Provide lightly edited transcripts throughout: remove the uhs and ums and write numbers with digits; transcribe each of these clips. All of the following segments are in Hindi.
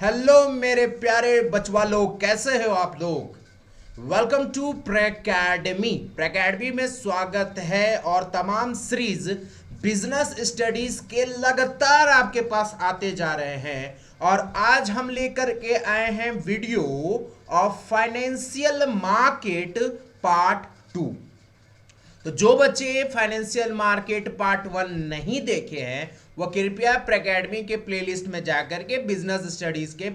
हेलो मेरे प्यारे बचवा लोग, कैसे हो आप लोग। वेलकम टू प्रेकेडमी में स्वागत है। और तमाम सीरीज बिजनेस स्टडीज के लगातार आपके पास आते जा रहे हैं। और आज हम लेकर के आए हैं video of financial market part 2। तो जो बच्चे फाइनेंशियल मार्केट पार्ट 1 नहीं देखे हैं वो कृपया प्रेकेडमी के प्लेलिस्ट में जाकर के बिजनेस स्टडीज के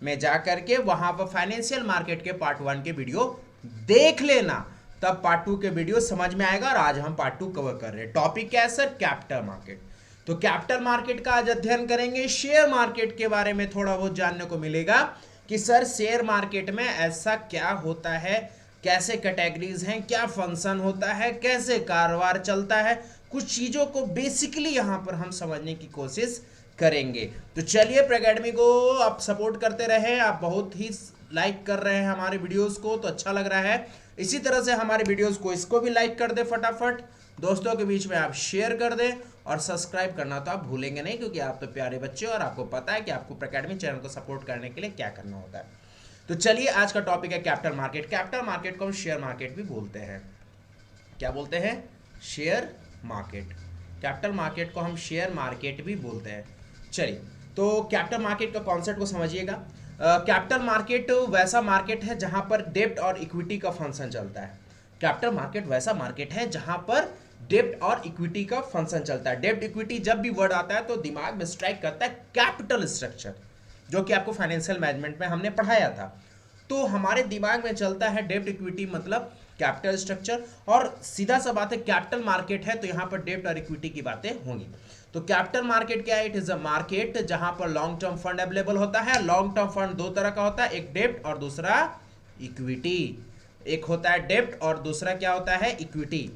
में जाकर के वहां पर फाइनेंशियल मार्केट के पार्ट 1 के वीडियो देख लेना, तब पार्ट 2 के वीडियो समझ में आएगा। और आज हम पार्ट 2 कवर कर रहे हैं। टॉपिक क्या है सर? Capital market. तो कैपिटल मार्केट का आज अध्ययन करेंगे। शेयर मार्केट के बारे में थोड़ा बहुत जानने को मिलेगा कि सर शेयर मार्केट में ऐसा क्या होता है, कैसे कैटेगरीज हैं, क्या फंक्शन होता है, कैसे कारोबार चलता है, कुछ चीज़ों को बेसिकली यहाँ पर हम समझने की कोशिश करेंगे। तो चलिए, प्रेकेडमी को आप सपोर्ट करते रहे। आप बहुत ही लाइक कर रहे हैं हमारे वीडियोस को, तो अच्छा लग रहा है। इसी तरह से हमारे वीडियोस को इसको भी लाइक कर दे फटाफट, दोस्तों के बीच में आप शेयर कर दें। और सब्सक्राइब करना तो आप भूलेंगे नहीं, क्योंकि आप तो प्यारे बच्चे और आपको पता है कि आपको प्रेकेडमी चैनल को सपोर्ट करने के लिए क्या करना होता है। तो चलिए, आज का टॉपिक है कैपिटल मार्केट। कैपिटल मार्केट को हम शेयर मार्केट भी बोलते हैं। क्या बोलते हैं? Share market. कैपिटल मार्केट को हम शेयर मार्केट भी बोलते हैं। चलिए, तो कैपिटल मार्केट का कॉन्सेप्ट को समझिएगा। कैपिटल मार्केट वैसा मार्केट है जहां पर डेब्ट और इक्विटी का फंक्शन चलता है। कैपिटल मार्केट वैसा मार्केट है जहां पर डेब्ट और इक्विटी का फंक्शन चलता है। डेब्ट इक्विटी जब भी वर्ड आता है तो दिमाग में स्ट्राइक करता है कैपिटल स्ट्रक्चर, जो कि आपको फाइनेंशियल मैनेजमेंट में हमने पढ़ाया था। तो हमारे दिमाग में चलता है डेब्ट इक्विटी मतलब कैपिटल स्ट्रक्चर। और सीधा सा बात है, कैपिटल मार्केट है तो यहाँ पर डेब्ट और इक्विटी की बातें होंगी। तो कैपिटल मार्केट क्या है? इट इज अ मार्केट जहां पर लॉन्ग टर्म फंड अवेलेबल होता है। लॉन्ग टर्म फंड दो तरह का होता है, एक डेब्ट और दूसरा इक्विटी। एक होता है डेब्ट और दूसरा क्या होता है? इक्विटी।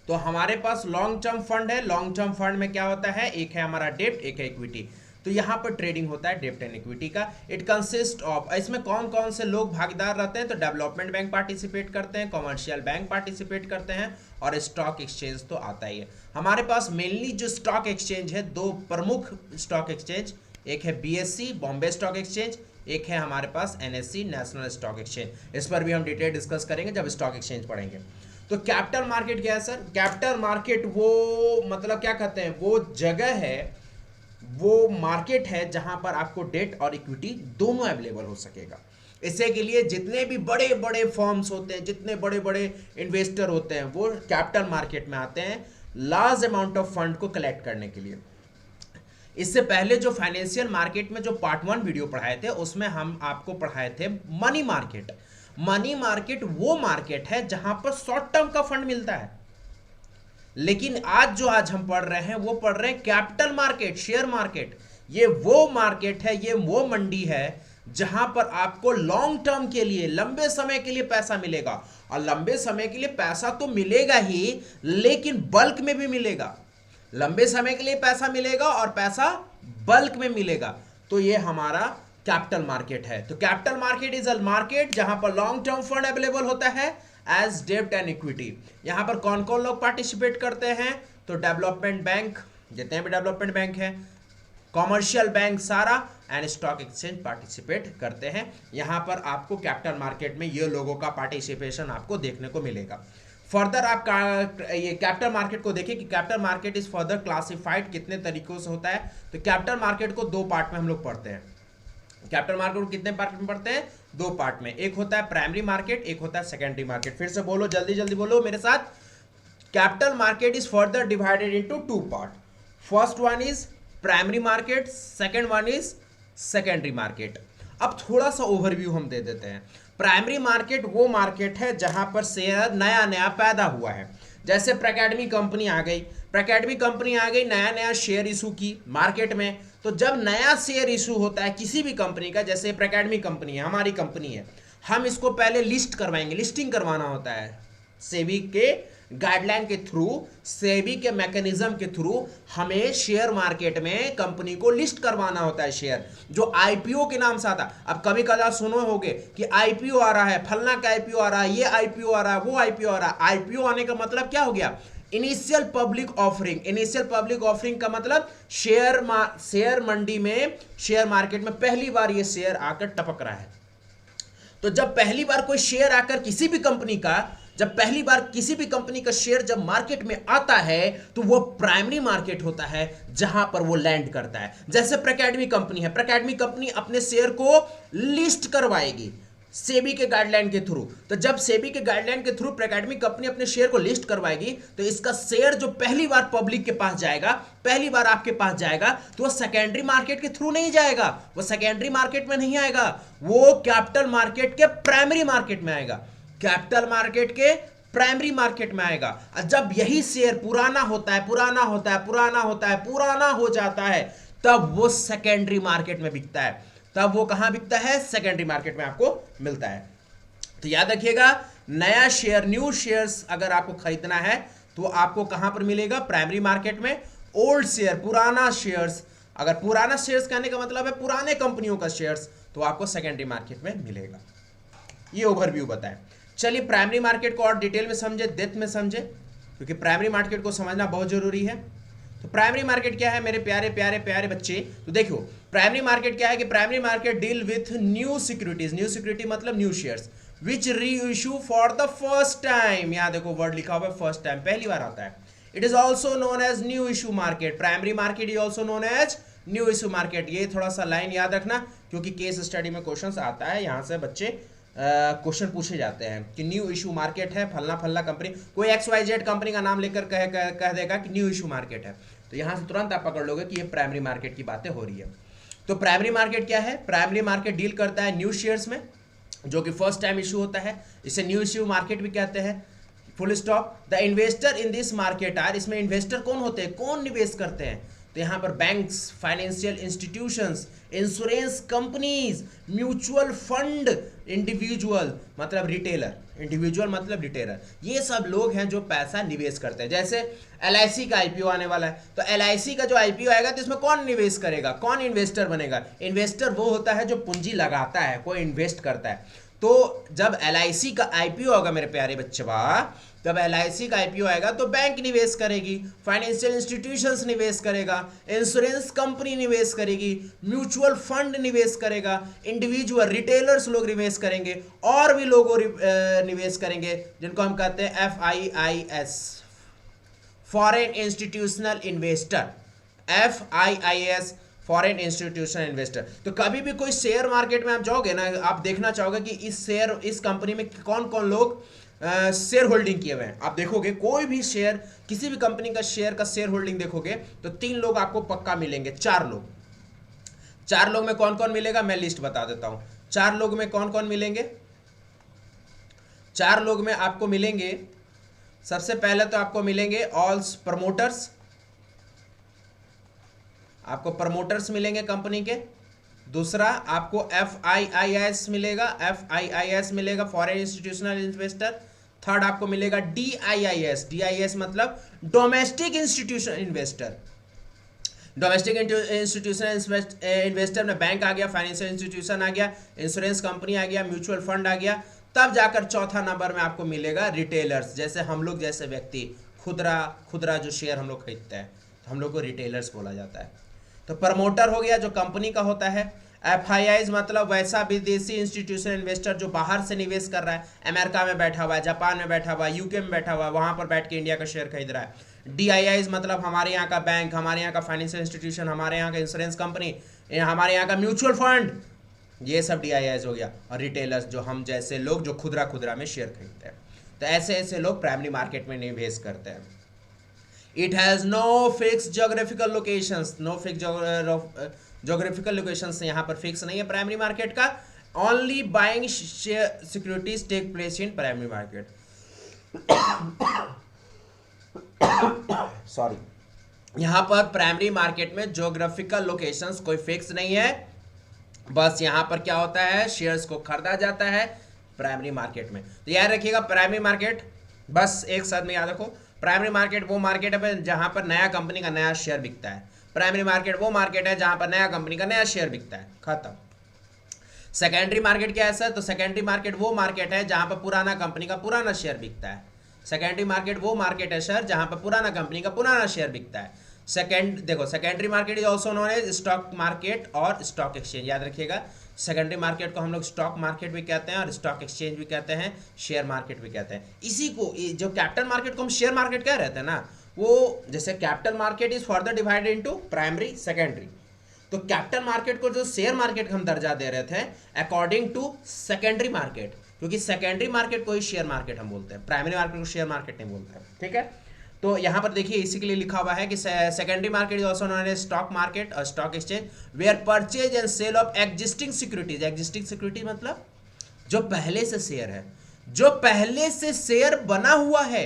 तो हमारे पास लॉन्ग टर्म फंड है। लॉन्ग टर्म फंड में क्या होता है? एक है हमारा डेब्ट, एक है इक्विटी। तो यहाँ पर ट्रेडिंग होता है डेब्ट एंड इक्विटी का। इट कंसिस्ट ऑफ, इसमें कौन कौन से लोग भागीदार रहते हैं? तो डेवलपमेंट बैंक पार्टिसिपेट करते हैं, कमर्शियल बैंक पार्टिसिपेट करते हैं, और स्टॉक एक्सचेंज तो आता ही है। हमारे पास मेनली जो स्टॉक एक्सचेंज है, दो प्रमुख स्टॉक एक्सचेंज, एक है बीएससी बॉम्बे स्टॉक एक्सचेंज, एक है हमारे पास एनएससी नेशनल स्टॉक एक्सचेंज। इस पर भी हम डिटेल डिस्कस करेंगे जब स्टॉक एक्सचेंज पढ़ेंगे। तो कैपिटल मार्केट क्या है सर? कैपिटल मार्केट वो मतलब क्या कहते हैं, वो जगह है, वो मार्केट है जहां पर आपको डेट और इक्विटी दोनों अवेलेबल हो सकेगा। इससे के लिए जितने भी बड़े बड़े फर्म्स होते हैं, जितने बड़े बड़े इन्वेस्टर होते हैं, वो कैपिटल मार्केट में आते हैं लार्ज अमाउंट ऑफ फंड को कलेक्ट करने के लिए। इससे पहले जो फाइनेंशियल मार्केट में जो पार्ट 1 वीडियो पढ़ाए थे, उसमें हम आपको पढ़ाए थे मनी मार्केट। मनी मार्केट वो मार्केट है जहां पर शॉर्ट टर्म का फंड मिलता है। लेकिन आज हम पढ़ रहे हैं वो पढ़ रहे हैं कैपिटल मार्केट, शेयर मार्केट। ये वो मार्केट है, ये वो मंडी है जहां पर आपको लॉन्ग टर्म के लिए, लंबे समय के लिए पैसा मिलेगा। और लंबे समय के लिए पैसा तो मिलेगा ही, लेकिन बल्क में भी मिलेगा। लंबे समय के लिए पैसा मिलेगा और पैसा बल्क में मिलेगा। तो ये हमारा कैपिटल मार्केट है। तो capital market is a market जहां पर लॉन्ग टर्म फंड अवेलेबल होता है एज डेब्ट एंड इक्विटी। यहां पर कौन कौन लोग पार्टिसिपेट करते हैं? तो डेवलपमेंट बैंक, जितने भी डेवलपमेंट बैंक हैं, कॉमर्शियल बैंक सारा, एंड स्टॉक एक्सचेंज पार्टिसिपेट करते हैं। यहां पर आपको कैपिटल मार्केट में ये लोगों का पार्टिसिपेशन आपको देखने को मिलेगा। फर्दर आप ये कैपिटल मार्केट को देखिए कि capital market is further classified कितने तरीकों से होता है। तो कैपिटल मार्केट को दो पार्ट में हम लोग पढ़ते हैं। कैपिटल मार्केट को कितने पार्ट में पढ़ते हैं? दो पार्ट में। एक होता है प्राइमरी मार्केट, एक होता है सेकेंडरी मार्केट। फिर से बोलो, जल्दी जल्दी बोलो मेरे साथ। Capital market is further divided into two part. First one is primary market, second one is secondary market. अब थोड़ा सा ओवरव्यू हम दे देते हैं। प्राइमरी मार्केट वो मार्केट है जहां पर शेयर नया नया पैदा हुआ है। जैसे प्रेकेडमी कंपनी आ गई, नया नया शेयर इशू की मार्केट में। तो जब नया शेयर इशू होता है किसी भी कंपनी का, जैसे प्रेकेडमी कंपनी है, हमारी कंपनी है, हम इसको पहले लिस्ट करवाएंगे, लिस्टिंग करवाना होता है सेबी के गाइडलाइन के थ्रू, सेबी के मैकेनिज्म के थ्रू हमें शेयर मार्केट में कंपनी को लिस्ट करवाना होता है शेयर, जो आईपीओ के नाम से आता। अब कभी कदा सुनो होगे कि आईपीओ आ रहा है, फलना का आईपीओ आ रहा है, ये आईपीओ आ रहा है, वो आईपीओ आ रहा है। आईपीओ आने का मतलब क्या हो गया initial public offering, initial public offering का मतलब शेयर मंडी में, शेयर मार्केट में पहली बार ये शेयर आकर टपक रहा है। तो जब पहली बार कोई शेयर आकर किसी भी कंपनी का, जब पहली बार किसी भी कंपनी का शेयर जब मार्केट में आता है तो वो प्राइमरी मार्केट होता है जहां पर वो लैंड करता है। जैसे प्रैकेडमी कंपनी है, प्रैकेडमी कंपनी अपने शेयर को लिस्ट करवाएगी सेबी के गाइडलाइन के थ्रू। तो जब सेबी के गाइडलाइन के थ्रू प्रैकेडमी कंपनी अपने शेयर को लिस्ट करवाएगी तो इसका शेयर जो पहली बार पब्लिक के पास जाएगा, पहली बार आपके पास जाएगा, तो वो सेकेंडरी मार्केट के थ्रू नहीं जाएगा, वो सेकेंडरी मार्केट में नहीं आएगा, वो कैपिटल मार्केट के प्राइमरी मार्केट में आएगा, कैपिटल मार्केट के प्राइमरी मार्केट में आएगा। और जब यही शेयर पुराना होता है, पुराना होता है, पुराना होता है, पुराना हो जाता है, तब वो सेकेंडरी मार्केट में बिकता है। तब वो कहां बिकता है? सेकेंडरी मार्केट में आपको मिलता है। तो याद रखिएगा, नया शेयर, न्यू शेयर्स अगर आपको खरीदना है तो आपको कहां पर मिलेगा? प्राइमरी मार्केट में। ओल्ड शेयर, पुराना शेयर्स, अगर पुराना शेयर्स कहने का मतलब है पुराने कंपनियों का शेयर्स, तो आपको सेकेंडरी मार्केट में मिलेगा। ये ओवरव्यू बताएं। चलिए प्राइमरी मार्केट को और डिटेल में समझे, डेप्थ में समझे, क्योंकि प्राइमरी मार्केट को समझना बहुत जरूरी है। तो प्राइमरी मार्केट क्या है मेरे प्यारे प्यारे प्यारे बच्चे? तो देखो प्राइमरी मार्केट क्या है कि primary market deal with new securities, new security मतलब न्यू शेयर्स, विच री issue for the first time. यहां देखो वर्ड लिखा हुआ है फर्स्ट टाइम, पहली बार आता है। It is also known as new issue market. Primary market is also known as new issue market. ये थोड़ा सा लाइन याद रखना, क्योंकि केस स्टडी में क्वेश्चन आता है, यहां से बच्चे क्वेश्चन पूछे जाते हैं कि न्यू इशू मार्केट है, फलना फलना कंपनी, कोई XYZ कंपनी का नाम लेकर कह देगा कि न्यू इशू मार्केट है, तो यहां से तुरंत आप पकड़ लोगे कि ये प्राइमरी मार्केट की बातें हो रही है। तो प्राइमरी मार्केट क्या है? प्राइमरी मार्केट डील करता है न्यू शेयर्स में, जो कि फर्स्ट टाइम इशू होता है, इसे न्यू इशू मार्केट भी कहते हैं। Full stop. The investor in this market are, इसमें इन्वेस्टर कौन होते हैं, कौन निवेश करते हैं? तो यहाँ पर banks, financial institutions, insurance companies, mutual fund, individual मतलब रिटेलर, इंडिविजुअल मतलब रिटेलर, ये सब लोग हैं जो पैसा निवेश करते हैं। जैसे LIC का IPO आने वाला है, तो LIC का जो IPO आएगा तो इसमें कौन निवेश करेगा, कौन इन्वेस्टर बनेगा? इन्वेस्टर वो होता है जो पूंजी लगाता है, कोई इन्वेस्ट करता है। तो जब LIC का IPO होगा मेरे प्यारे बच्चे, जब LIC का IPO आएगा तो बैंक निवेश करेगी, फाइनेंशियल इंस्टीट्यूशंस निवेश करेगा, इंश्योरेंस कंपनी निवेश करेगी, म्यूचुअल फंड निवेश करेगा, इंडिविजुअल रिटेलर्स लोग निवेश करेंगे, और भी लोग निवेश करेंगे जिनको हम कहते हैं FIIS, foreign institutional investor, FIIS foreign institutional investor. तो कभी भी कोई शेयर मार्केट में आप जाओगे ना, आप देखना चाहोगे कि इस कंपनी में कौन कौन लोग शेयर होल्डिंग किए हुए हैं। आप देखोगे कोई भी शेयर, किसी भी कंपनी का शेयर का शेयर होल्डिंग देखोगे तो 3 लोग आपको पक्का मिलेंगे, 4 लोग। 4 लोग में कौन कौन मिलेगा मैं लिस्ट बता देता हूं। 4 लोग में कौन कौन मिलेंगे? 4 लोग में आपको मिलेंगे, सबसे पहले तो आपको मिलेंगे ऑल प्रमोटर्स, आपको प्रमोटर्स मिलेंगे कंपनी के। दूसरा आपको FIIS मिलेगा, FIIS मिलेगा फॉरेन इंस्टीट्यूशनल इन्वेस्टर। थर्ड आपको मिलेगा DIIS, DIIS मतलब domestic institutional investor. Domestic institutional investor में बैंक आ गया, फाइनेंशियल इंस्टीट्यूशन आ गया, इंश्योरेंस कंपनी आ गया, म्यूचुअल फंड आ गया। तब जाकर चौथा नंबर में आपको मिलेगा रिटेलर्स, जैसे हम लोग जैसे व्यक्ति, खुदरा जो शेयर हम लोग खरीदते हैं, तो हम लोग को रिटेलर्स बोला जाता है। तो प्रमोटर हो गया जो कंपनी का होता है। FIIs मतलब वैसा विदेशी इंस्टीट्यूशनल इन्वेस्टर जो बाहर से निवेश कर रहा है, अमेरिका में बैठा हुआ है, जापान में बैठा हुआ है, UK में बैठा हुआ है, वहां पर बैठ के इंडिया का शेयर खरीद रहा है। DIIs मतलब हमारे यहाँ का बैंक, हमारे यहाँ का फाइनेंशियल इंस्टीट्यूशन, हमारे यहाँ का इंश्योरेंस कंपनी, हमारे यहाँ का म्यूचुअल फंड, ये सब DIIs हो गया। और रिटेलर्स जो हम जैसे लोग जो खुदरा में शेयर खरीदते हैं। तो ऐसे ऐसे लोग प्राइमरी मार्केट में निवेश करते हैं। It has no fixed geographical locations, no fixed geographical locations, यहाँ पर फिक्स नहीं है प्राइमरी मार्केट का। Only buying securities take place in primary market. Sorry, यहाँ पर प्राइमरी मार्केट में ज्योग्राफिकल लोकेशंस कोई फिक्स नहीं है, बस यहाँ पर क्या होता है, शेयर्स को खरीदा जाता है प्राइमरी मार्केट में। तो याद रखिएगा प्राइमरी मार्केट, बस एक साथ में याद रखो, प्राइमरी मार्केट वो मार्केट है जहां पर नया कंपनी का नया शेयर बिकता है। प्राइमरी मार्केट वो मार्केट है जहां पर नया कंपनी का नया शेयर बिकता है, खत्म। सेकेंडरी मार्केट क्या है सर? तो सेकेंडरी मार्केट वो मार्केट है जहां पर पुराना कंपनी का पुराना शेयर बिकता है। सेकेंडरी मार्केट वो मार्केट है सर जहां पर पुराना कंपनी का पुराना शेयर बिकता है। Secondary market is also known as stock market और स्टॉक एक्सचेंज, याद रखिएगा। सेकेंडरी मार्केट को हम लोग स्टॉक मार्केट भी कहते हैं और स्टॉक एक्सचेंज भी कहते हैं, शेयर मार्केट भी कहते हैं। इसी को जो कैपिटल मार्केट को हम शेयर मार्केट कह रहे थे ना, वो जैसे capital market is further divided into primary secondary, तो कैपिटल मार्केट को जो शेयर मार्केट का हम दर्जा दे रहे थे अकॉर्डिंग टू सेकेंडरी मार्केट, क्योंकि सेकेंडरी मार्केट को ही शेयर मार्केट हम बोलते हैं, प्राइमरी मार्केट को शेयर मार्केट नहीं बोलते हैं, ठीक है। तो यहाँ पर देखिए इसी के लिए लिखा हुआ है कि secondary market is also known as stock market और stock exchange where purchase and sale of existing securities. Existing security मतलब जो पहले से शेयर है, जो पहले से शेयर बना हुआ है।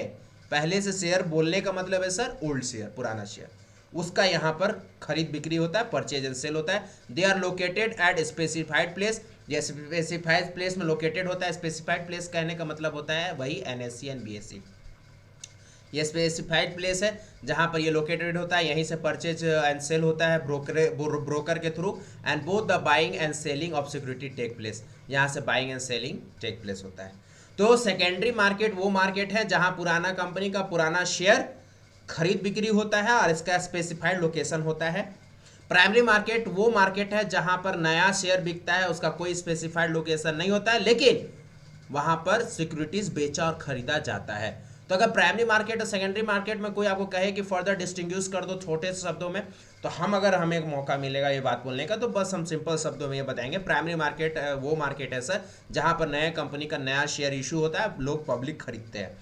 पहले से शेयर बोलने का मतलब है सर ओल्ड शेयर, पुराना शेयर, उसका यहाँ पर खरीद बिक्री होता है, परचेज एंड सेल होता है। They are located at specified place, ये स्पेसिफाइड प्लेस में लोकेटेड होता है। स्पेसिफाइड प्लेस कहने का मतलब होता है वही एनएससी एंड बीएससी, ये स्पेसिफाइड प्लेस है जहां पर ये लोकेटेड होता है, यहीं से परचेज एंड सेल होता है ब्रोकर के through, and both the buying and selling of security take place, यहाँ से buying and selling take place होता है। तो सेकेंडरी मार्केट वो मार्केट है जहां पुराना कंपनी का पुराना शेयर खरीद बिक्री होता है और इसका स्पेसिफाइड लोकेशन होता है। प्राइमरी मार्केट वो मार्केट है जहां पर नया शेयर बिकता है, उसका कोई स्पेसिफाइड लोकेशन नहीं होता है, लेकिन वहां पर सिक्योरिटीज बेचा और खरीदा जाता है। तो अगर प्राइमरी मार्केट और सेकेंडरी मार्केट में कोई आपको कहे कि फर्दर डिस्टिंग्विश कर दो छोटे शब्दों में, तो अगर हमें एक मौका मिलेगा ये बात बोलने का, तो बस हम सिंपल शब्दों में ये बताएंगे प्राइमरी मार्केट वो मार्केट है सर जहां पर नए कंपनी का नया शेयर इशू होता है, लोग पब्लिक खरीदते हैं।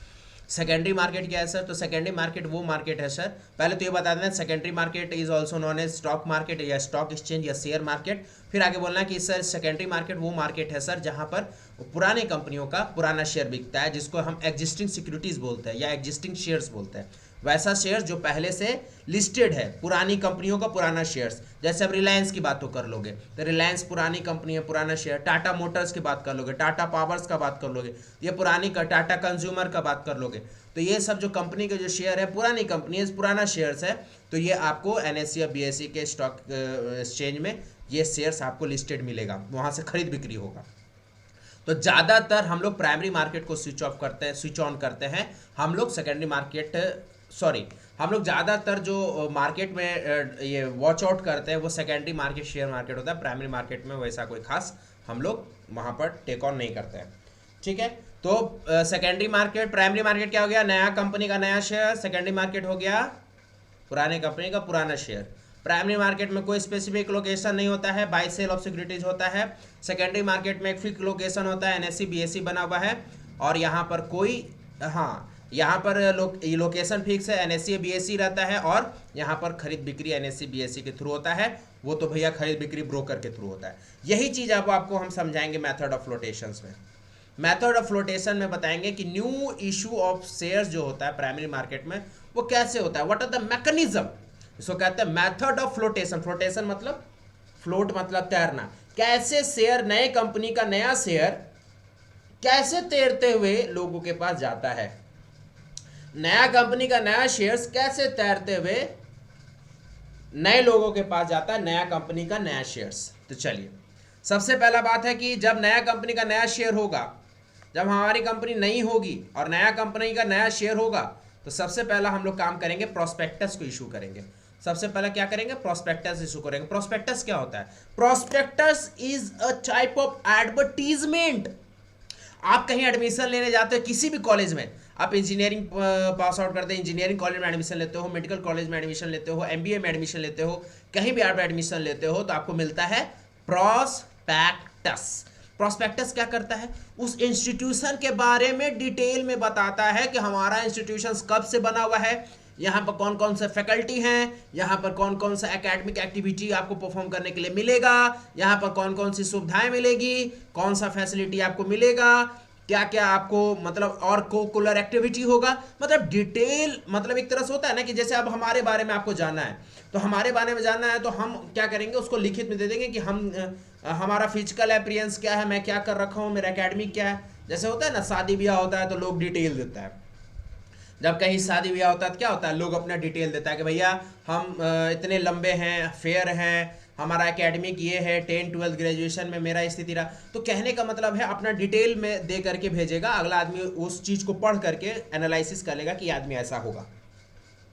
सेकेंडरी मार्केट क्या है सर? तो सेकेंडरी मार्केट वो मार्केट है सर, पहले तो ये बता दें secondary market is also known as stock market या स्टॉक एक्सचेंज या शेयर मार्केट। फिर आगे बोलना कि सर सेकेंडरी मार्केट वो मार्केट है सर जहां पर पुराने कंपनियों का पुराना शेयर बिकता है, जिसको हम एग्जिस्टिंग सिक्योरिटीज बोलते हैं या एग्जिस्टिंग शेयर्स बोलते हैं। वैसा शेयर जो पहले से लिस्टेड है, पुरानी कंपनियों का पुराना शेयर्स, जैसे अब रिलायंस की बात तो कर लोगे तो रिलायंस पुरानी कंपनी है, पुराना शेयर। टाटा मोटर्स की बात कर लोगे, टाटा पावर्स का बात कर लोगे, ये पुरानी का टाटा कंज्यूमर का बात कर लोगे, तो ये सब जो कंपनी के जो शेयर है पुरानी कंपनी है, पुराना शेयर्स है, तो ये आपको एनएससी या बीएससी के स्टॉक एक्सचेंज में ये शेयर्स आपको लिस्टेड मिलेगा, वहाँ से खरीद बिक्री होगा। तो ज़्यादातर हम लोग प्राइमरी मार्केट को स्विच ऑन करते हैं, हम लोग सेकेंडरी मार्केट हम लोग ज़्यादातर जो मार्केट में ये वॉच आउट करते हैं वो सेकेंडरी मार्केट शेयर मार्केट होता है। प्राइमरी मार्केट में वैसा कोई खास हम लोग वहाँ पर टेक ऑन नहीं करते हैं, ठीक है। तो सेकेंडरी मार्केट, प्राइमरी मार्केट क्या हो गया? नया कंपनी का नया शेयर। सेकेंडरी मार्केट हो गया पुराने कंपनी का पुराना शेयर। प्राइमरी मार्केट में कोई स्पेसिफिक लोकेशन नहीं होता है, बाय सेल ऑफ सिक्योरिटीज होता है। सेकेंडरी मार्केट में एक फिक्स लोकेशन होता है, एनएससी बीएससी बना हुआ है, और यहाँ पर कोई यहाँ पर लोकेशन फिक्स है, एनएससी बीएससी रहता है, और यहाँ पर खरीद बिक्री एनएससी बीएससी के थ्रू होता है। वो तो भैया खरीद बिक्री ब्रोकर के थ्रू होता है। यही चीज़ अब आपको हम समझाएंगे मेथड ऑफ फ्लोटेशंस में। मेथड ऑफ फ्लोटेशन में बताएंगे कि न्यू इशू ऑफ शेयर्स जो होता है प्राइमरी मार्केट में वो कैसे होता है, व्हाट आर द मैकेनिज्म, इसको कहते हैं मेथड ऑफ फ्लोटेशन। फ्लोटेशन मतलब फ्लोट मतलब तैरना, कैसे शेयर, नए कंपनी का नया शेयर कैसे तैरते हुए लोगों के पास जाता है, नया कंपनी का नया शेयर्स कैसे तैरते हुए नए लोगों के पास जाता है, नया कंपनी का नया शेयर्स। तो चलिए सबसे पहला बात है कि जब नया कंपनी का नया शेयर होगा, जब हमारी कंपनी नई होगी और नया कंपनी का नया शेयर होगा, तो सबसे पहला हम लोग काम करेंगे प्रोस्पेक्टस को इशू करेंगे। सबसे पहला क्या करेंगे? प्रोस्पेक्टस इशू करेंगे। प्रोस्पेक्टस क्या होता है? Prospectus is a type of advertisement. आप कहीं एडमिशन लेने जाते हो किसी भी कॉलेज में, आप इंजीनियरिंग पास आउट करते हैं, इंजीनियरिंग कॉलेज में एडमिशन लेते हो, मेडिकल कॉलेज में एडमिशन लेते हो, एमबीए में एडमिशन लेते हो, कहीं भी आप एडमिशन लेते हो तो आपको मिलता है प्रोस्पेक्टस। प्रोस्पेक्टस क्या करता है? उस इंस्टीट्यूशन के बारे में डिटेल में बताता है कि हमारा इंस्टीट्यूशन कब से बना हुआ है, यहाँ पर कौन कौन से फैकल्टी हैं, यहाँ पर कौन कौन सा एकेडमिक एक्टिविटी आपको परफॉर्म करने के लिए मिलेगा, यहाँ पर कौन कौन सी सुविधाएं मिलेगी, कौन सा फैसिलिटी आपको मिलेगा, क्या क्या आपको मतलब और कोकुलर एक्टिविटी होगा, मतलब डिटेल, मतलब एक तरह से होता है ना कि जैसे अब हमारे बारे में आपको जानना है, तो हमारे बारे में जानना है तो हम क्या करेंगे, उसको लिखित में दे देंगे कि हमारा फिजिकल अपीयरेंस क्या है, मैं क्या कर रखा हूँ, मेरा एकेडमिक क्या है। जैसे होता है ना शादी ब्याह होता है तो लोग डिटेल देता है, जब कहीं शादी ब्याह होता है तो क्या होता है, लोग अपना डिटेल देता है कि भैया हम इतने लंबे हैं, फेयर हैं, हमारा एकेडमिक ये है, 10-12 ग्रेजुएशन में मेरा स्थिति रहा। तो कहने का मतलब है अपना डिटेल में दे करके भेजेगा, अगला आदमी उस चीज़ को पढ़ करके एनालिसिस करेगा कि आदमी ऐसा होगा।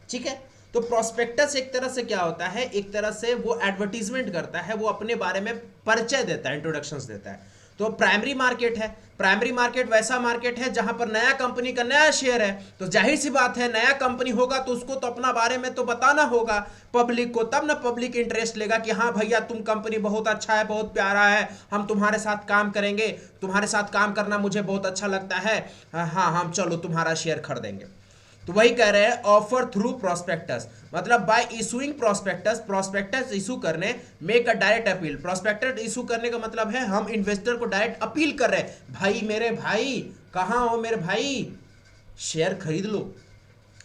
ठीक है, तो प्रोस्पेक्टस एक तरह से क्या होता है, एक तरह से वो एडवर्टीजमेंट करता है, वो अपने बारे में परिचय देता है, इंट्रोडक्शंस देता है। तो प्राइमरी मार्केट है, प्राइमरी मार्केट वैसा मार्केट है जहां पर नया कंपनी का नया शेयर है, तो जाहिर सी बात है नया कंपनी होगा तो उसको तो अपना बारे में तो बताना होगा पब्लिक को, तब ना पब्लिक इंटरेस्ट लेगा कि हाँ भैया तुम कंपनी बहुत अच्छा है, बहुत प्यारा है, हम तुम्हारे साथ काम करेंगे, तुम्हारे साथ काम करना मुझे बहुत अच्छा लगता है, हाँ हम चलो तुम्हारा शेयर खरीदेंगे। तो वही कह रहे हैं ऑफर थ्रू प्रोस्पेक्टस, मतलब by issuing prospectus, prospectus issue करने, make a direct appeal. Prospectus issue करने का मतलब है हम इन्वेस्टर को डायरेक्ट अपील कर रहे हैं, भाई मेरे भाई कहाँ हो मेरे भाई, शेयर खरीद लो।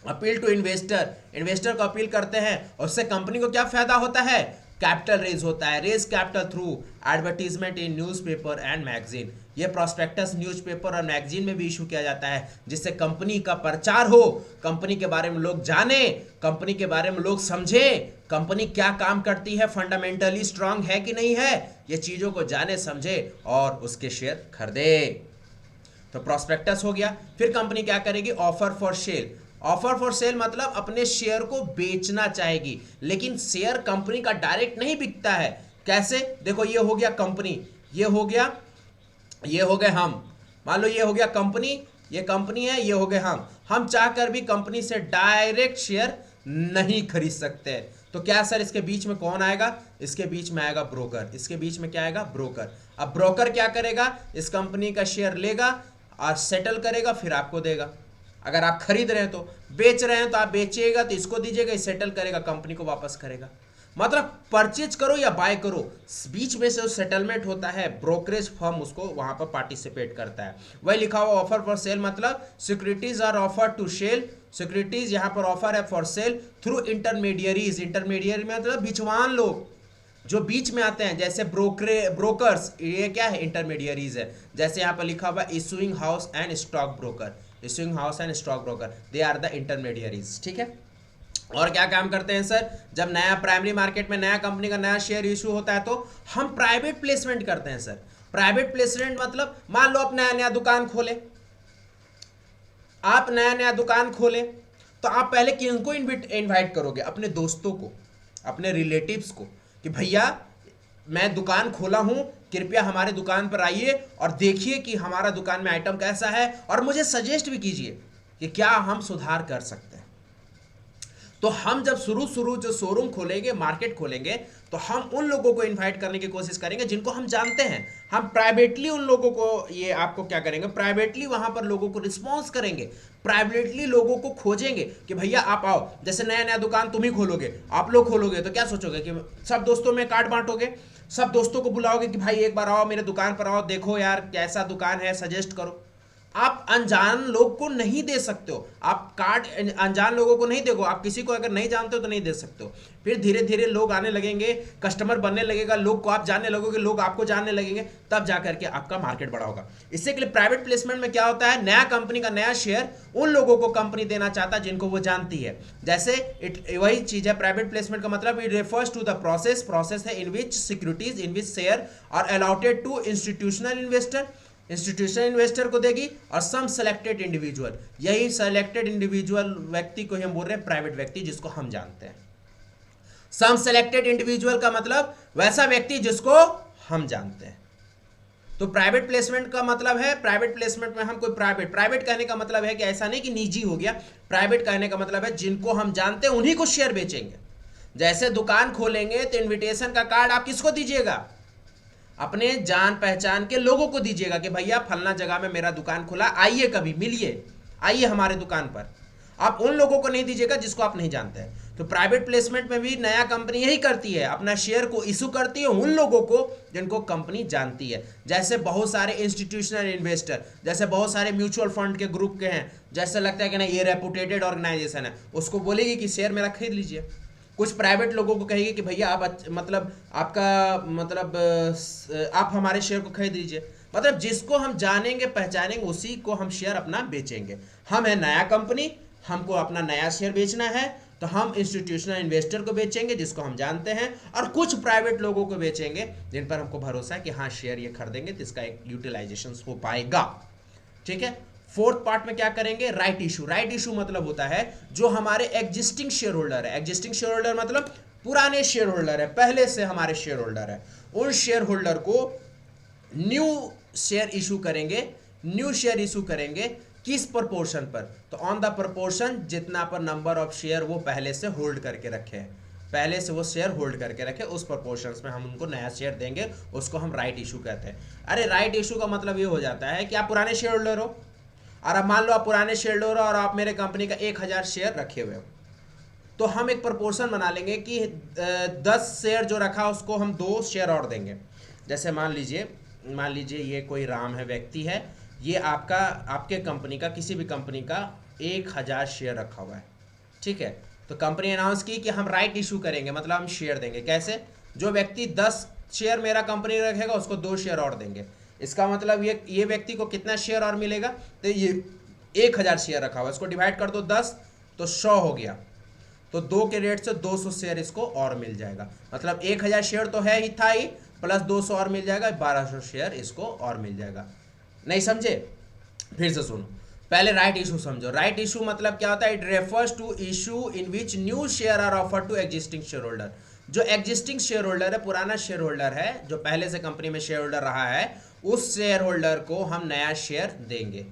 अपील टू इन्वेस्टर, इन्वेस्टर को अपील करते हैं और उससे कंपनी को क्या फायदा होता है, कैपिटल रेज होता है, raise capital through advertisement in newspaper and magazine. ये प्रोस्पेक्टस न्यूज़पेपर और मैगजीन में भी इशू किया जाता है जिससे कंपनी का प्रचार हो, कंपनी के बारे में लोग जाने, कंपनी के बारे में लोग समझे, कंपनी क्या काम करती है, फंडामेंटली स्ट्रांग है कि नहीं है, ये चीज़ों को जाने समझे और उसके शेयर खरीदे। तो प्रोस्पेक्टस हो गया। फिर कंपनी क्या करेगी, offer for cell. Offer for sale मतलब अपने शेयर को बेचना चाहेगी, लेकिन शेयर कंपनी का डायरेक्ट नहीं बिकता है। कैसे, देखो ये हो गया कंपनी, ये हो गया, ये हो गए हम, मान लो ये हो गया कंपनी, ये कंपनी है, ये हो गए हम चाहकर भी कंपनी से डायरेक्ट शेयर नहीं खरीद सकते। तो क्या सर इसके बीच में कौन आएगा, इसके बीच में आएगा ब्रोकर, इसके बीच में क्या आएगा, ब्रोकर। अब ब्रोकर क्या करेगा, इस कंपनी का शेयर लेगा और सेटल करेगा, फिर आपको देगा। अगर आप खरीद रहे हैं तो, बेच रहे हैं तो आप बेचिएगा तो इसको दीजिएगा, सेटल करेगा, कंपनी को वापस करेगा। मतलब परचेज करो या बाय करो, बीच में से जो सेटलमेंट होता है ब्रोकरेज फर्म उसको वहां पर पार्टिसिपेट करता है। वही लिखा हुआ ऑफर फॉर सेल मतलब securities are offer to sale, securities यहाँ पर ऑफर है for sale through intermediaries. Intermediary मतलब बिचवान लोग जो बीच में आते हैं, जैसे ब्रोकर्स, ये क्या है, इंटरमीडियरीज है। जैसे यहाँ पर लिखा हुआ issuing house and stock broker, issuing house and stock broker, they are the intermediaries. ठीक है, और क्या काम करते हैं सर, जब नया प्राइमरी मार्केट में नया कंपनी का नया शेयर इशू होता है तो हम प्राइवेट प्लेसमेंट करते हैं सर। प्राइवेट प्लेसमेंट मतलब मान लो आप नया नया दुकान खोले, आप नया नया दुकान खोले तो आप पहले किनको इनवाइट करोगे, अपने दोस्तों को, अपने रिलेटिव्स को, कि भैया मैं दुकान खोला हूं, कृपया हमारे दुकान पर आइए और देखिए कि हमारा दुकान में आइटम कैसा है और मुझे सजेस्ट भी कीजिए कि क्या हम सुधार कर सकते हैं। तो हम जब शुरू जो शोरूम खोलेंगे, मार्केट खोलेंगे, तो हम उन लोगों को इनवाइट करने की कोशिश करेंगे जिनको हम जानते हैं। हम प्राइवेटली उन लोगों को, ये आपको क्या करेंगे, प्राइवेटली वहां पर लोगों को रिस्पॉन्स करेंगे, प्राइवेटली लोगों को खोजेंगे कि भैया आप आओ। जैसे नया नया दुकान तुम ही खोलोगे, आप लोग खोलोगे तो क्या सोचोगे कि सब दोस्तों में कार्ड बांटोगे, सब दोस्तों को बुलाओगे कि भाई एक बार आओ मेरे दुकान पर आओ, देखो यार कैसा दुकान है, सजेस्ट करो। आप अनजान लोग को नहीं दे सकते हो, आप कार्ड अनजान लोगों को नहीं देखो, आप किसी को अगर नहीं जानते हो तो नहीं दे सकते हो। फिर धीरे धीरे लोग आने लगेंगे, कस्टमर बनने लगेगा, लोग को आप जानने लगोगे, लोग आपको जानने लगेंगे, तब जाकर के आपका मार्केट बड़ा होगा। इससे के लिए प्राइवेट प्लेसमेंट में क्या होता है, नया कंपनी का नया शेयर उन लोगों को कंपनी देना चाहता है जिनको वो जानती है। जैसे वही चीज है प्राइवेट प्लेसमेंट का मतलब, it refers to the process है in which securities, in which share are allotted to institutional investor, institutional investor को देगी, और सम सेलेक्टेड इंडिविजुअल, यही सेलेक्टेड इंडिविजुअल व्यक्ति को हम बोल रहे हैं प्राइवेट व्यक्ति, जिसको हम जानते हैं। सम सेलेक्टेड इंडिविजुअल का मतलब वैसा व्यक्ति जिसको हम जानते हैं। तो प्राइवेट प्लेसमेंट का मतलब है, प्राइवेट प्लेसमेंट में हम कोई प्राइवेट कहने का मतलब है कि ऐसा नहीं कि निजी हो गया, प्राइवेट कहने का मतलब है जिनको हम जानते हैं उन्हीं को शेयर बेचेंगे। जैसे दुकान खोलेंगे तो इन्विटेशन का कार्ड आप किसको दीजिएगा, अपने जान पहचान के लोगों को दीजिएगा कि भैया फलना जगह में मेरा दुकान खुला, आइए कभी मिलिए, आइए हमारे दुकान पर। आप उन लोगों को नहीं दीजिएगा जिसको आप नहीं जानते हैं। तो प्राइवेट प्लेसमेंट में भी नया कंपनी यही करती है, अपना शेयर को इशू करती है उन लोगों को जिनको कंपनी जानती है। जैसे बहुत सारे इंस्टीट्यूशनल इन्वेस्टर, जैसे बहुत सारे म्यूचुअल फंड के ग्रुप के हैं, जैसे लगता है कि ना ये रेपुटेटेड ऑर्गेनाइजेशन है, उसको बोलेगी कि शेयर मेरा खरीद लीजिए। कुछ प्राइवेट लोगों को कहेगी कि भैया आप मतलब आपका मतलब आप हमारे शेयर को खरीद लीजिए। मतलब जिसको हम जानेंगे पहचानेंगे उसी को हम शेयर अपना बेचेंगे। हम है नया कंपनी, हमको अपना नया शेयर बेचना है तो हम इंस्टीट्यूशनल इन्वेस्टर को बेचेंगे जिसको हम जानते हैं, और कुछ प्राइवेट लोगों को बेचेंगे जिन पर हमको भरोसा है कि हाँ शेयर ये खरीदेंगे तो इसका एक यूटिलाइजेशन हो पाएगा। ठीक है। फोर्थ पार्ट में क्या करेंगे, राइट इशू। राइट इशू मतलब होता है जो हमारे एग्जिस्टिंग शेयर होल्डर है, एग्जिस्टिंग शेयर होल्डर मतलब पुराने शेयर होल्डर है, पहले से हमारे शेयर होल्डर है, उन शेयर होल्डर को न्यू शेयर इशू करेंगे। न्यू शेयर इशू करेंगे किस प्रोपोर्शन पर, तो ऑन द प्रोपोर्शन जितना पर नंबर ऑफ शेयर वो पहले से होल्ड करके रखे हैं, पहले से वो शेयर होल्ड करके रखे उस प्रोपोर्शंस में हम उनको नया शेयर देंगे, उसको हम राइट इशू कहते हैं। अरे राइट इशू का मतलब ये हो जाता है कि आप पुराने शेयर होल्डर हो, और अब मान लो आप पुराने शेयर होल्डर हो और आप मेरे कंपनी का 1000 शेयर रखे हुए हो, तो हम एक प्रोपोर्शन बना लेंगे कि 10 शेयर जो रखा उसको हम 2 शेयर और देंगे। जैसे मान लीजिए ये कोई राम है, व्यक्ति है, ये आपके कंपनी का, किसी भी कंपनी का 1000 शेयर रखा हुआ है। ठीक है। तो कंपनी अनाउंस की कि हम राइट इशू करेंगे, मतलब हम शेयर देंगे। कैसे, जो व्यक्ति 10 शेयर मेरा कंपनी रखेगा उसको 2 शेयर और देंगे। इसका मतलब ये व्यक्ति को कितना शेयर और मिलेगा, तो ये 1000 शेयर रखा हुआ है, इसको डिवाइड कर दो 10 तो 100 हो गया, तो 2 के रेट से 200 शेयर इसको और मिल जाएगा। मतलब 1000 शेयर तो है ही था ही, प्लस 200 और मिल जाएगा, 1200 शेयर इसको और मिल जाएगा। नहीं समझे, फिर से सुनो, पहले राइट इशू समझो। राइट इशू मतलब क्या होता है, it refers to issue in which new share are offered to existing share holder. जो एग्जिस्टिंग शेयर होल्डर है, पुराना शेयर होल्डर है, जो पहले से कंपनी में शेयर होल्डर रहा है, उस शेयर होल्डर को हम नया शेयर देंगे।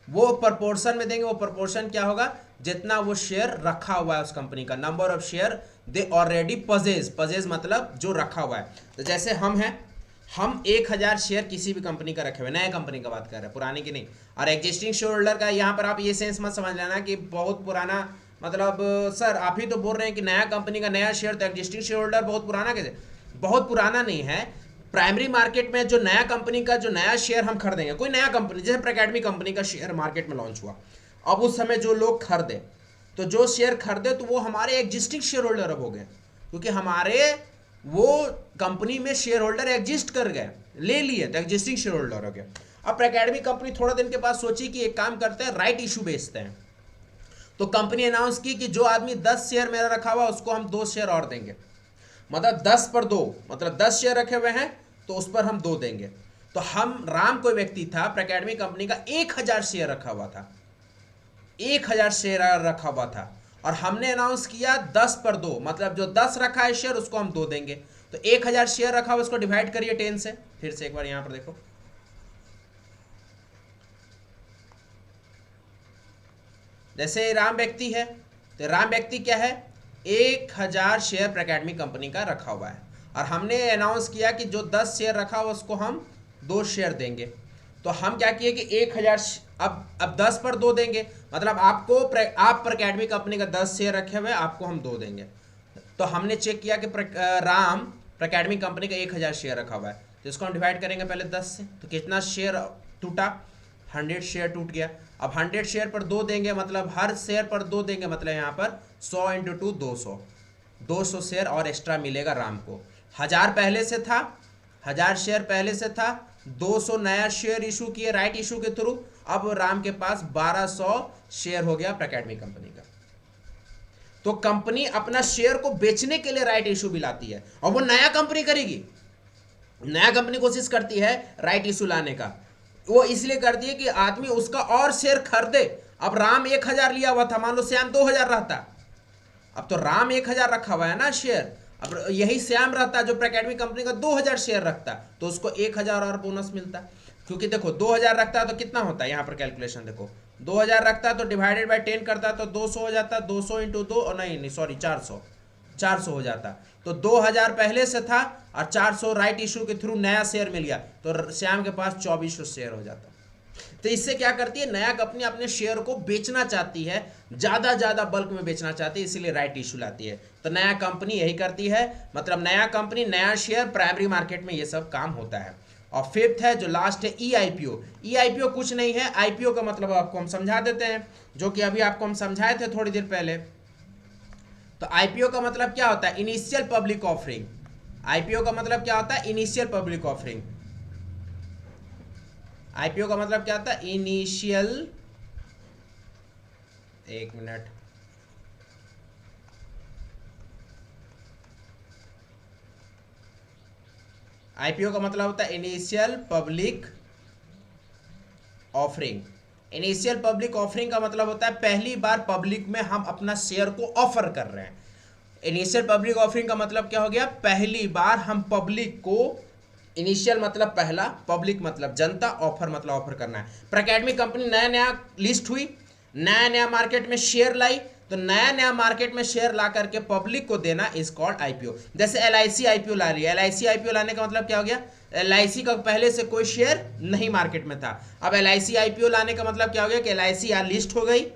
वो प्रोपोर्शन में देंगे। वो प्रोपोर्शन क्या होगा, जितना वो शेयर रखा हुआ है उस कंपनी का, number of share they already पजेज मतलब जो रखा हुआ है। तो जैसे हम 1000 शेयर किसी भी कंपनी का रखे हुए, नए कंपनी का बात कर रहे हैं, पुरानी की नहीं। और एग्जिस्टिंग शेयर होल्डर का यहाँ पर आप ये सेंस मत समझ लेना कि बहुत पुराना, मतलब सर आप ही तो बोल रहे हैं कि नया कंपनी का नया शेयर, तो एग्जिस्टिंग शेयर होल्डर बहुत पुराना कैसे, बहुत पुराना नहीं है। प्राइमरी मार्केट में जो नया कंपनी का जो नया शेयर हम खरीदेंगे, कोई नया कंपनी जैसे प्रैकेडमी कंपनी का शेयर मार्केट में लॉन्च हुआ, अब उस समय जो लोग खरीदे, तो जो शेयर खरीदे तो वो हमारे एग्जिस्टिंग शेयर होल्डर अब हो गए, क्योंकि हमारे वो कंपनी में शेयर होल्डर एग्जिस्ट कर गए, ले लिए, तो एग्जिस्टिंग शेयर होल्डर हो गए। अब प्रैकेडमी कंपनी थोड़ा दिन के बाद सोची कि एक काम करते हैं, राइट इशू बेचते हैं। तो कंपनी अनाउंस की कि जो आदमी 10 शेयर मेरा रखा हुआ उसको हम 2 शेयर और देंगे, मतलब 10 पर 2, मतलब 10 शेयर रखे हुए हैं तो उस पर हम 2 देंगे। तो हम राम कोई व्यक्ति था, प्रैकेडमी कंपनी का 1000 शेयर रखा हुआ था, 1000 शेयर रखा हुआ था, और हमने अनाउंस किया 10 पर 2, मतलब जो 10 रखा है शेयर उसको हम 2 देंगे। तो 1000 शेयर रखा हुआ, उसको डिवाइड करिए 10 से। फिर से एक बार यहां पर देखो, जैसे राम व्यक्ति है, तो राम व्यक्ति क्या है, 1000 शेयर प्रैकेडमी कंपनी का रखा हुआ है, और हमने अनाउंस किया कि जो 10 शेयर रखा हुआ उसको हम 2 शेयर देंगे। तो हम क्या किए कि 1000, अब 10 पर 2 देंगे, मतलब आप प्रैकेडमी कंपनी का 10 शेयर रखे हुए, आपको हम 2 देंगे। तो हमने चेक किया कि राम प्रैकेडमी कंपनी का 1000 शेयर रखा हुआ है, तो इसको हम डिवाइड करेंगे पहले 10 से, तो कितना शेयर टूटा, 100 शेयर टूट गया। अब 100 शेयर पर 2 देंगे, मतलब हर शेयर पर 2 देंगे, मतलब यहाँ पर 100 × 2 200 शेयर और एक्स्ट्रा मिलेगा राम को। 1000 पहले से था, 1000 शेयर पहले से था, 200 नया शेयर इशू किए राइट इशू के थ्रू, अब राम के पास 1200 शेयर हो गया प्रैकेडमी कंपनी का। तो कंपनी अपना शेयर को बेचने के लिए राइट इशू भी लाती है, और वो नया कंपनी करेगी, नया कंपनी कोशिश करती है राइट इशू लाने का। वो इसलिए करती है कि आदमी उसका और शेयर खरीदे। अब राम 1000 लिया हुआ था, मान लो श्याम 2000 रहता, अब तो राम 1000 रखा हुआ है ना शेयर, अब यही श्याम रहता जो प्रैकेडमी कंपनी का 2000 शेयर रखता, तो उसको 1000 और बोनस मिलता। क्योंकि देखो 2000 रखता है तो कितना होता है, यहाँ पर कैलकुलेशन देखो, 2000 रखता है तो डिवाइडेड बाय 10 करता है तो 200 हो जाता, 200 × 2, और नहीं सॉरी 400 हो जाता। तो 2000 पहले से था और 400 राइट इशू के थ्रू नया शेयर मिल गया, तो श्याम के पास 2400 शेयर हो जाता। तो इससे क्या करती है, नया कंपनी अपने शेयर को बेचना चाहती है, ज्यादा बल्क में बेचना चाहती है, इसीलिए राइट इशू लाती है। तो नया कंपनी यही करती है, मतलब नया कंपनी नया शेयर, प्राइमरी मार्केट में ये सब काम होता है। और फिफ्थ है जो लास्ट है EIPO। EIPO कुछ नहीं है, IPO का मतलब आपको हम समझा देते हैं, जो कि अभी आपको हम समझाए थे थोड़ी देर पहले। तो IPO का मतलब क्या होता है, इनिशियल पब्लिक ऑफरिंग। IPO का मतलब क्या होता है, इनिशियल पब्लिक ऑफरिंग। IPO का मतलब क्या होता है, इनिशियल, एक मिनट, आईपीओ का मतलब होता है initial public offering. Initial public offering का मतलब होता है पहली बार पब्लिक में हम अपना शेयर को ऑफर कर रहे हैं। इनिशियल पब्लिक ऑफरिंग का मतलब क्या हो गया, पहली बार हम पब्लिक को, इनिशियल मतलब पहला, पब्लिक मतलब जनता, ऑफर मतलब ऑफर करना है। प्रैकेडमी कंपनी नया नया लिस्ट हुई, नया नया मार्केट में शेयर लाई, तो नया नया मार्केट में शेयर ला करके पब्लिक को देना इज कॉल्ड आईपीओ। जैसे एलआईसी आईपीओ ला रही है, एलआईसी आईपीओ लाने का मतलब क्या हो गया, एलआईसी का पहले से कोई शेयर नहीं मार्केट में था, अब एलआईसी आईपीओ लाने का मतलब क्या हो गया कि एलआईसी यहाँ लिस्ट हो गई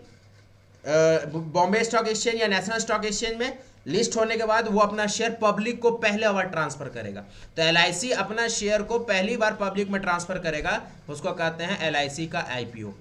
बॉम्बे स्टॉक एक्सचेंज या नेशनल स्टॉक एक्सचेंज में। लिस्ट होने के बाद वो अपना शेयर पब्लिक को पहले बार ट्रांसफर करेगा, तो एलआईसी अपना शेयर को पहली बार पब्लिक में ट्रांसफर करेगा, उसको कहते हैं एलआईसी का आईपीओ।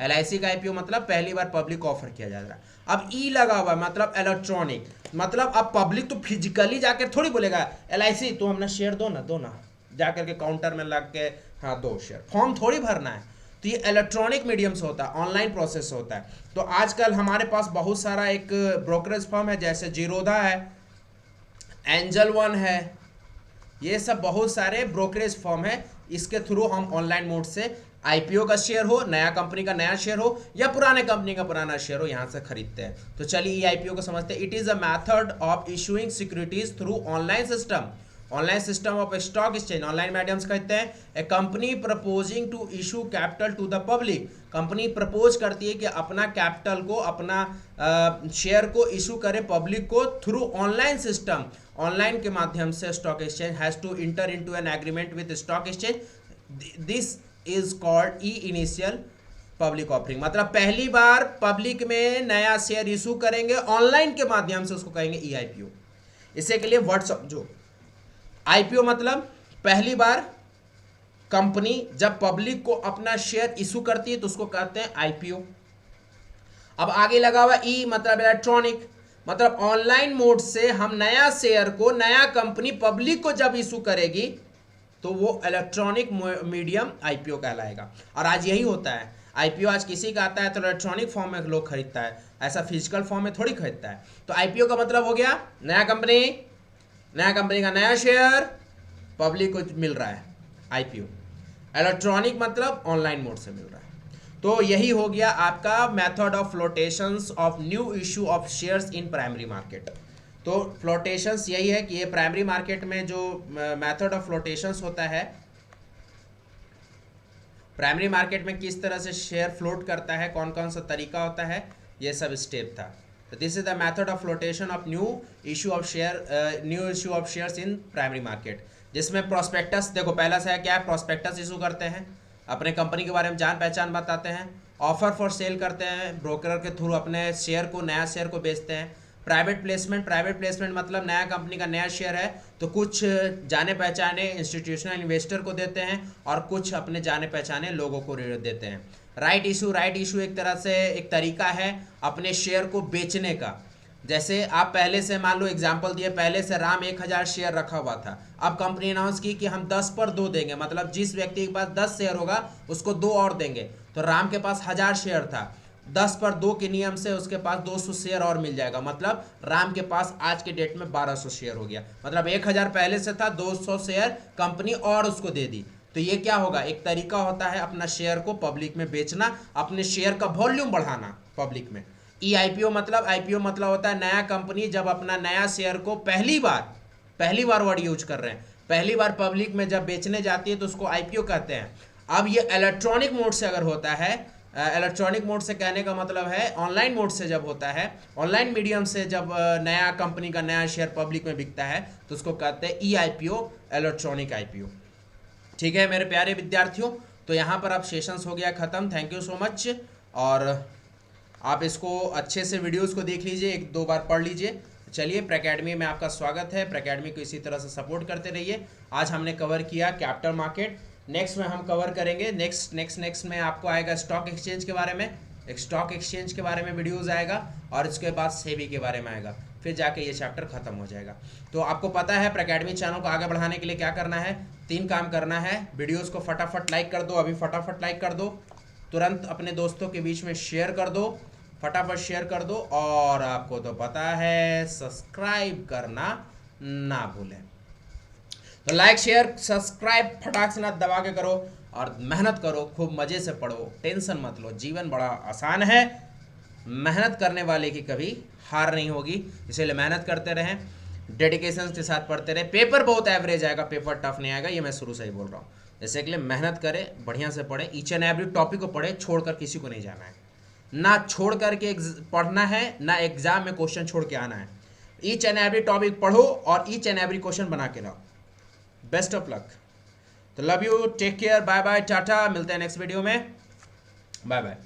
एलआईसी का आईपीओ मतलब पहली बार पब्लिक ऑफर किया जा रहा है। अब ई लगा हुआ मतलब इलेक्ट्रॉनिक, मतलब अब पब्लिक तो फिजिकली जाकर थोड़ी बोलेगा एलआईसी तो अपना शेयर दो ना जाकर के काउंटर में लग के हाँ दो शेयर, फॉर्म थोड़ी भरना है। तो ये इलेक्ट्रॉनिक मीडियम से होता है, ऑनलाइन प्रोसेस होता है। तो आजकल हमारे पास बहुत सारा एक ब्रोकरेज फर्म है, जैसे जीरोधा है, एंजल वन है, ये सब बहुत सारे ब्रोकरेज फर्म है। इसके थ्रू हम ऑनलाइन मोड से आईपीओ का शेयर हो, नया कंपनी का नया शेयर हो या पुराने कंपनी का पुराना शेयर हो, यहाँ से खरीदते हैं। तो चलिए ये आईपीओ को समझते हैं। It is a method of issuing securities through online system, online system of stock exchange, online medium से कहते हैं। A company proposing to issue capital to the public, company propose करती है कि अपना कैपिटल को, अपना शेयर को इशू करे पब्लिक को थ्रू ऑनलाइन सिस्टम, ऑनलाइन के माध्यम से stock exchange has to enter into an agreement with stock exchange. This is called ई इनिशियल पब्लिक ऑफरिंग, मतलब पहली बार पब्लिक में नया शेयर इशू करेंगे ऑनलाइन के माध्यम से, उसको कहेंगे ई आईपीओ। इसे के लिए वर्ड समझो, आईपीओ मतलब पहली बार कंपनी जब पब्लिक को अपना शेयर इशू करती है तो उसको कहते हैं आईपीओ। अब आगे लगा हुआ ई मतलब इलेक्ट्रॉनिक, मतलब ऑनलाइन मोड से हम नया शेयर को, नया कंपनी पब्लिक को जब इशू करेगी तो वो इलेक्ट्रॉनिक मीडियम आईपीओ कहलाएगा। और आज यही होता है, आईपीओ आज किसी का आता है तो इलेक्ट्रॉनिक फॉर्म में लोग खरीदता है, ऐसा फिजिकल फॉर्म में थोड़ी खरीदता है। तो आईपीओ का मतलब हो गया नया कंपनी, नया कंपनी का नया शेयर पब्लिक को मिल रहा है, आईपीओ। इलेक्ट्रॉनिक मतलब ऑनलाइन मोड से मिल रहा है। तो यही हो गया आपका method of flotations of new issue of shares in primary market. तो फ्लोटेशंस यही है कि ये प्राइमरी मार्केट में जो मेथड ऑफ फ्लोटेशंस होता है, प्राइमरी मार्केट में किस तरह से शेयर फ्लोट करता है, कौन कौन सा तरीका होता है, ये सब स्टेप था। तो this is the method of flotation of new issue of shares in primary market, जिसमें प्रोस्पेक्टस, देखो पहला से क्या है, प्रोस्पेक्टस इशू करते हैं, अपने कंपनी के बारे में जान पहचान बताते हैं। ऑफर फॉर सेल करते हैं, ब्रोकर के थ्रू अपने शेयर को, नया शेयर को बेचते हैं। प्राइवेट प्लेसमेंट, प्राइवेट प्लेसमेंट मतलब नया कंपनी का नया शेयर है तो कुछ जाने पहचाने इंस्टीट्यूशनल इन्वेस्टर को देते हैं और कुछ अपने जाने पहचाने लोगों को देते हैं। राइट इशू, राइट इशू एक तरह से एक तरीका है अपने शेयर को बेचने का। जैसे आप पहले से मान लो एग्जांपल दिए, पहले से राम 1000 शेयर रखा हुआ था, अब कंपनी अनाउंस की कि हम 10 पर 2 देंगे, मतलब जिस व्यक्ति के पास 10 शेयर होगा उसको 2 और देंगे। तो राम के पास 1000 शेयर था, 10 पर 2 के नियम से उसके पास 200 शेयर और मिल जाएगा, मतलब राम के पास आज के डेट में 1200 शेयर हो गया। मतलब 1000 पहले से था, 200 शेयर कंपनी और उसको दे दी। तो ये क्या होगा, एक तरीका होता है अपना शेयर को पब्लिक में बेचना, अपने शेयर का वॉल्यूम बढ़ाना पब्लिक में। ई आईपीओ मतलब होता है नया कंपनी जब अपना नया शेयर को पहली बार वर्ड यूज कर रहे हैं, पहली बार पब्लिक में जब बेचने जाती है तो उसको आईपीओ कहते हैं। अब ये इलेक्ट्रॉनिक मोड से अगर होता है, इलेक्ट्रॉनिक मोड से कहने का मतलब है ऑनलाइन मोड से जब होता है, ऑनलाइन मीडियम से जब नया कंपनी का नया शेयर पब्लिक में बिकता है तो उसको कहते हैं ई आईपीओ, इलेक्ट्रॉनिक आईपीओ। ठीक है मेरे प्यारे विद्यार्थियों, तो यहाँ पर अब सेशंस हो गया ख़त्म। थैंक यू सो मच, और आप इसको अच्छे से वीडियोस को देख लीजिए, 1-2 बार पढ़ लीजिए। चलिए प्रैकेडमी में आपका स्वागत है, प्रैकेडमी को इसी तरह से सपोर्ट करते रहिए। आज हमने कवर किया कैपिटल मार्केट, नेक्स्ट में हम कवर करेंगे नेक्स्ट में आपको आएगा स्टॉक एक्सचेंज के बारे में, एक स्टॉक एक्सचेंज के बारे में वीडियोस आएगा, और इसके बाद सेबी के बारे में आएगा, फिर जाके ये चैप्टर खत्म हो जाएगा। तो आपको पता है प्रैकेडमी चैनल को आगे बढ़ाने के लिए क्या करना है, 3 काम करना है। वीडियोस को फटाफट लाइक कर दो, अभी फटाफट लाइक कर दो, तुरंत अपने दोस्तों के बीच में शेयर कर दो, फटाफट शेयर कर दो, और आपको तो पता है सब्सक्राइब करना ना भूलें। तो लाइक शेयर सब्सक्राइब फटाक से ना दबा के करो और मेहनत करो, खूब मज़े से पढ़ो, टेंशन मत लो। जीवन बड़ा आसान है, मेहनत करने वाले की कभी हार नहीं होगी। इसीलिए मेहनत करते रहें, डेडिकेशन के साथ पढ़ते रहे। पेपर बहुत एवरेज आएगा, पेपर टफ नहीं आएगा, ये मैं शुरू से ही बोल रहा हूँ। जैसे के लिए मेहनत करें, बढ़िया से पढ़ें, ईच एंड एवरी टॉपिक को पढ़ें, छोड़कर किसी को नहीं जाना है। ना छोड़ करके पढ़ना है, ना एग्जाम में क्वेश्चन छोड़ के आना है। ईच एंड एवरी टॉपिक पढ़ो और ईच एंड एवरी क्वेश्चन बना के लाओ। Best of luck. तो love you, take care, bye bye, tata, मिलते हैं नेक्स्ट वीडियो में, बाय बाय।